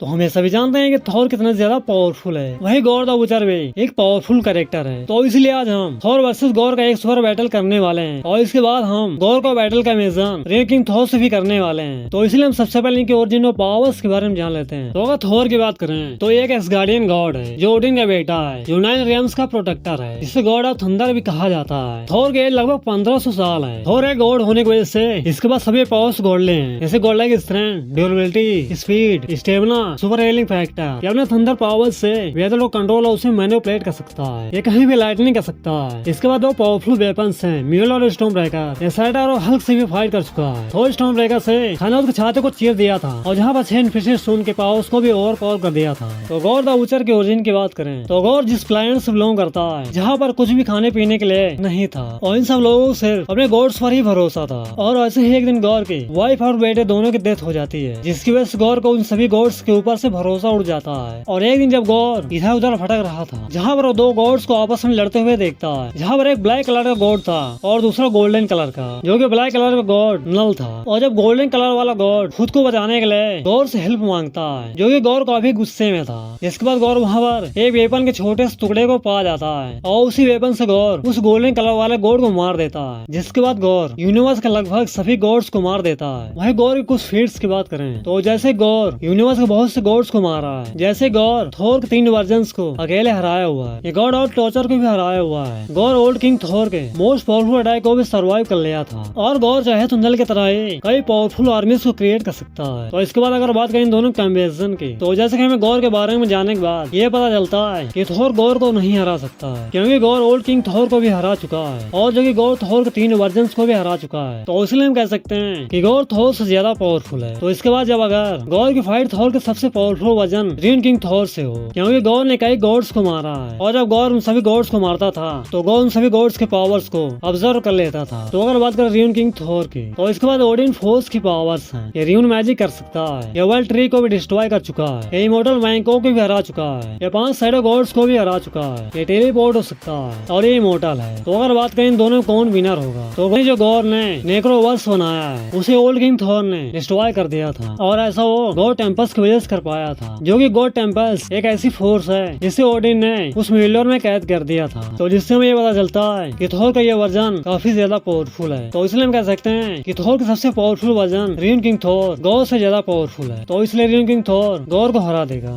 तो हम ये सभी जानते हैं कि थॉर कितना ज्यादा पावरफुल है। वही गॉड द विचर भी एक पावरफुल कैरेक्टर है। तो इसलिए आज हम थॉर वर्सेस गॉर का एक सुपर बैटल करने वाले हैं और इसके बाद हम गॉर का बैटल का मेजन किंग थॉर से भी करने वाले हैं। तो इसलिए हम सबसे पहले इनके ओरिजिन और पावर्स के बारे में जान लेते हैं। तो अगर थॉर की बात करें तो एक एसगार्डियन गॉड है जो ओडिन का बेटा है, जो 9 रियम्स का प्रोटेक्टर है, जिसे गॉड ऑफ थंडर भी कहा जाता है। थॉर के एज लगभग 1500 साल है। थॉर एक गॉड होने की वजह से इसके पास सभी पावर्स गॉडले हैं, जैसे God like strength, durability, speed, stamina, super healing factor. ये अपने थंडर पावर्स से वेदर को कंट्रोल और उसे मैनिपुलेट कर सकता है। ये कहीं भी लाइटनिंग कर सकता है। इसके बाद दो पावरफुल वेपन्स हैं, म्यूल और स्टॉर्म ब्रेकर। एसाइडर और हल्क से भी फाइट कर चुका है। थॉर स्टॉर्म ब्रेकर से थानोस के छाते को चीर दिया था और जहाँ पर 6 इन्फिनिटी स्टोन के पावर्स को भी ओवर पावर कर दिया था। तो गॉड द विचर के ओरिजिन की बात करें तो गॉड जिस प्लैनेट से बिलोंग करता है जहाँ पर कुछ भी खाने पीने के लिए नहीं था और इन सब लोगों को सिर्फ अपने गॉड्स पर ही भरोसा था। और ऐसे ही एक दिन गॉर की वाइफ और बेटे दोनों की डेथ हो जाती है, जिसकी वजह से गॉर को उन सभी गॉड्स के ऊपर से भरोसा उड़ जाता है। और एक दिन जब गॉर इधर उधर भटक रहा था, जहाँ पर वो दो गॉड्स को आपस में लड़ते हुए देखता है, जहाँ पर एक ब्लैक कलर का गॉड था और दूसरा गोल्डन कलर का, जो कि ब्लैक कलर का गॉड नल था। और जब गोल्डन कलर वाला गॉड खुद को बचाने के लिए गौर से हेल्प मांगता है, जो कि गौर काफी गुस्से में था। इसके बाद गौर वहाँ पर एक वेपन के छोटे से टुकड़े को पा जाता है और उसी वेपन से गौर उस गोल्डन कलर वाले गॉड को मार देता है। जिसके बाद गौर यूनिवर्स के लगभग सभी गॉड्स को मार देता है। वही गौर की कुछ फीट्स की बात करें तो जैसे गौर यूनिवर्स के बहुत से गॉड्स को मारा है, जैसे गौर थोर के 3 वर्जन्स को अकेले हराया हुआ है, ये गॉड और टॉर्चर को भी हराया हुआ है। गौर ओल्ड किंग थोर के मोस्ट पावरफुल अटैक को भी सर्वाइव कर लिया था। और गौर चाहे तो नल की तरह ही कई पावरफुल आर्मीज को क्रिएट कर सकता है। तो इसके बाद अगर बात करें इन दोनों कॉम्बिनेशन की तो जैसे कि हमें गौर के बारे में जानने के बाद ये पता चलता है कि थोर गौर को नहीं हरा सकता है, क्योंकि गौर ओल्ड किंग थोर को भी हरा चुका है और जो कि गौर थोर के 3 वर्जन्स को भी हरा चुका है। तो इसलिए हम कह सकते हैं कि गौर थोर से ज्यादा पावरफुल है। तो इसके बाद जब अगर गौर की फाइट थोर के सबसे पावरफुल वर्जन ड्रीम किंग थोर से हो, क्योंकि गौर ने कई गॉड्स को मारा है और जब गौर उन सभी गॉड्स को मारता था तो गौर उन सभी गॉड्स के पावर्स को ऑब्जर्व कर लेता था। तो अगर बात करें ड्रीम किंग थोर की तो इसके बाद ओडिन फोर्स की पावर्स हैं। ये र्यून मैजिक कर सकता है, ये वर्ल्ड ट्री को भी डिस्ट्रॉय कर चुका है, ये इमोर्टल बैंको को भी हरा चुका है, ये 5 शैडो गॉड्स को भी हरा चुका है, ये टेलीपोर्ट हो सकता है और ये इमोर्टल है। तो अगर बात करें इन दोनों कौन विनर होगा तो वही जो गॉर ने नेक्रोवर्स बनाया है उसे ओल्ड किंग थोर ने डिस्ट्रॉय कर दिया था। और ऐसा वो गॉड टेम्पस की वजह से कर पाया था, जो कि गॉड टेम्पस एक ऐसी फोर्स है जिसे ओडिन ने उस मिलियन में कैद कर दिया था। तो जिससे हमें ये पता चलता है कि थोर का ये वर्जन काफी ज्यादा पावरफुल है। तो इसलिए हम कह सकते हैं कि थोर का सबसे पावरफुल वर्जन ड्रीम किंग थोर गॉर से ज्यादा पावरफुल है। तो इसलिए ड्रीम किंग थोर गॉर को हरा देगा।